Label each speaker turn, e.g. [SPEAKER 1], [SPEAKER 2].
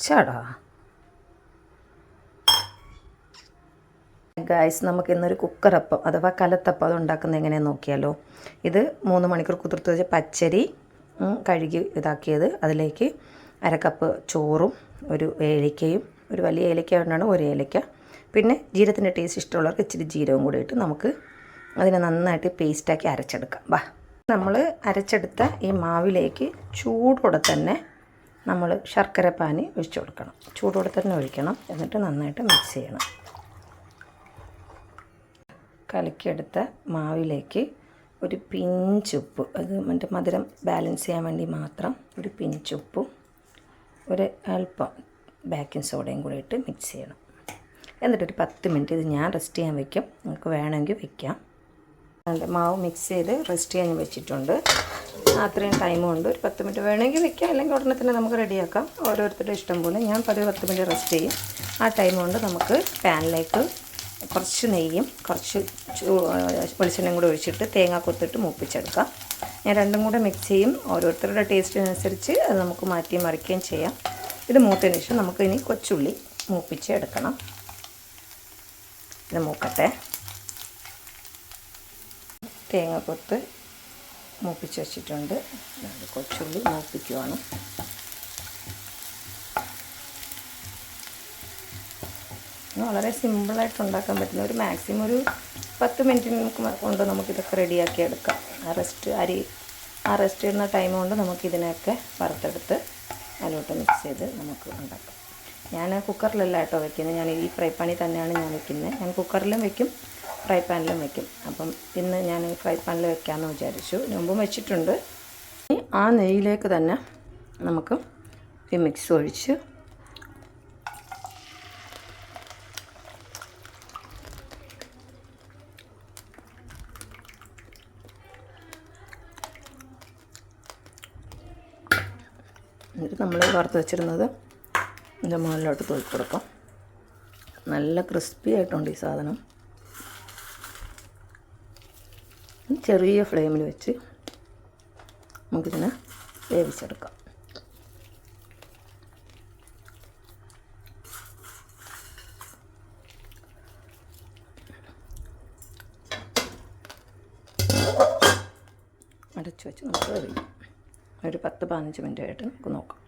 [SPEAKER 1] ഒച്ചാടാ. Guys, നമുക്ക് ഇന്നൊരു കുക്കറപ്പം അഥവാ കലത്തപ്പം അത് ഉണ്ടാക്കുന്നത് എങ്ങനെയാണെന്ന് നോക്കിയാലോ. ഇത് 3 മണിക്കൂർ കുതിർത്ത് വെച്ച പച്ചരി കഴുകി ഇതാക്കിയത്, അതിലേക്ക് 1/2 കപ്പ് ചോറും ഒരു ഏലക്കയും, ഒരു വലിയ ഏലക്ക കൊണ്ടാണ് ഒരു ഏലക്ക, പിന്നെ ജീരകത്തിൻ്റെ ടേസ്റ്റ് ഇഷ്ടമുള്ളവർക്ക് ഇച്ചിരി ജീരകം കൂടി ഇട്ട് നമുക്ക് അതിനെ നന്നായിട്ട് പേസ്റ്റാക്കി അരച്ചെടുക്കാം. വാ, നമ്മൾ അരച്ചെടുത്ത ഈ മാവിലേക്ക് ചൂടോടെ തന്നെ നമ്മൾ ശർക്കര പാനി ഒഴിച്ചു കൊടുക്കണം. ചൂടോടെ തന്നെ ഒഴിക്കണം. എന്നിട്ട് നന്നായിട്ട് മിക്സ് ചെയ്യണം. കലക്കിയെടുത്ത മാവിലേക്ക് ഒരു പിഞ്ചുപ്പ്, അത് മധുരം ബാലൻസ് ചെയ്യാൻ വേണ്ടി മാത്രം ഒരു പിഞ്ചുപ്പും ഒരു അല്പം ബേക്കിംഗ് സോഡയും കൂടി ഇട്ട് മിക്സ് ചെയ്യണം. എന്നിട്ടൊരു 10 മിനിറ്റ് ഇത് ഞാൻ റെസ്റ്റ് ചെയ്യാൻ വയ്ക്കും. നിങ്ങൾക്ക് വേണമെങ്കിൽ വയ്ക്കാം. മാവ് മിക്സ് ചെയ്ത് റെസ്റ്റ് ചെയ്യാൻ വെച്ചിട്ടുണ്ട്. അത്രയും ടൈം കൊണ്ട് ഒരു 10 മിനിറ്റ് വേണമെങ്കിൽ വയ്ക്കാം, അല്ലെങ്കിൽ ഉടനെ തന്നെ നമുക്ക് റെഡിയാക്കാം. ഓരോരുത്തരുടെ ഇഷ്ടം പോലെ. ഞാൻ 10 മിനിറ്റ് റെസ്റ്റ് ചെയ്യും. ആ ടൈം കൊണ്ട് നമുക്ക് പാനിലേക്ക് കുറച്ച് നെയ്യും കുറച്ച് വെളിച്ചെണ്ണയും കൂടെ ഒഴിച്ചിട്ട് തേങ്ങ കൊത്തിട്ട് മൂപ്പിച്ചെടുക്കാം. ഞാൻ രണ്ടും കൂടെ മിക്സ് ചെയ്യും. ഓരോരുത്തരുടെ ടേസ്റ്റിനനുസരിച്ച് അത് നമുക്ക് മാറ്റി മറിക്കുകയും ചെയ്യാം. ഇത് മൂത്തതിന് ശേഷം നമുക്ക് ഇനി കൊച്ചുള്ളി മൂപ്പിച്ച് എടുക്കണം. ഇത് മൂക്കട്ടെ. തേങ്ങ കൊത്ത് മൂപ്പിച്ച് വെച്ചിട്ടുണ്ട്. കൊച്ചുള്ളി മൂപ്പിക്കുവാണ്. വളരെ സിമ്പിളായിട്ട് ഉണ്ടാക്കാൻ പറ്റുന്ന ഒരു മാക്സിമം ഒരു 10 മിനിറ്റ് കൊണ്ട് നമുക്കിതൊക്കെ റെഡിയാക്കി എടുക്കാം. ആ റെസ്റ്റ് ചെയ്യുന്ന ടൈം കൊണ്ട് നമുക്കിതിനെയൊക്കെ വറുത്തെടുത്ത് അതിലോട്ട് മിക്സ് ചെയ്ത് നമുക്ക് ഉണ്ടാക്കാം. ഞാൻ കുക്കറിലല്ല കേട്ടോ വയ്ക്കുന്നത്. ഞാൻ ഈ ഫ്രൈ പാനിൽ തന്നെയാണ് ഞാൻ വയ്ക്കുന്നത്. ഞാൻ കുക്കറിലും വയ്ക്കും, ഫ്രൈ പാനിലും വയ്ക്കും. അപ്പം ഇന്ന് ഞാൻ ഫ്രൈ പാനിൽ വയ്ക്കാമെന്ന് വിചാരിച്ചു. മുമ്പും വെച്ചിട്ടുണ്ട്. ആ നെയ്യിലേക്ക് തന്നെ നമുക്ക് ഈ മിക്സ് ഒഴിച്ച് എന്നിട്ട് നമ്മൾ വറുത്ത് വെച്ചിരുന്നത് ഇതിൻ്റെ മുകളിലോട്ട് തൂക്കി കൊടുക്കാം. നല്ല ക്രിസ്പി ആയിട്ടുണ്ട് ഈ സാധനം. ചെറിയ ഫ്ലെയിമിൽ വെച്ച് നമുക്കിതിനെ വേവിച്ചെടുക്കാം. അടച്ചു വെച്ച് നമുക്ക് വേവിക്കാം. ഒരു 10-15 മിനിറ്റ് ആയിട്ട് നമുക്ക് നോക്കാം.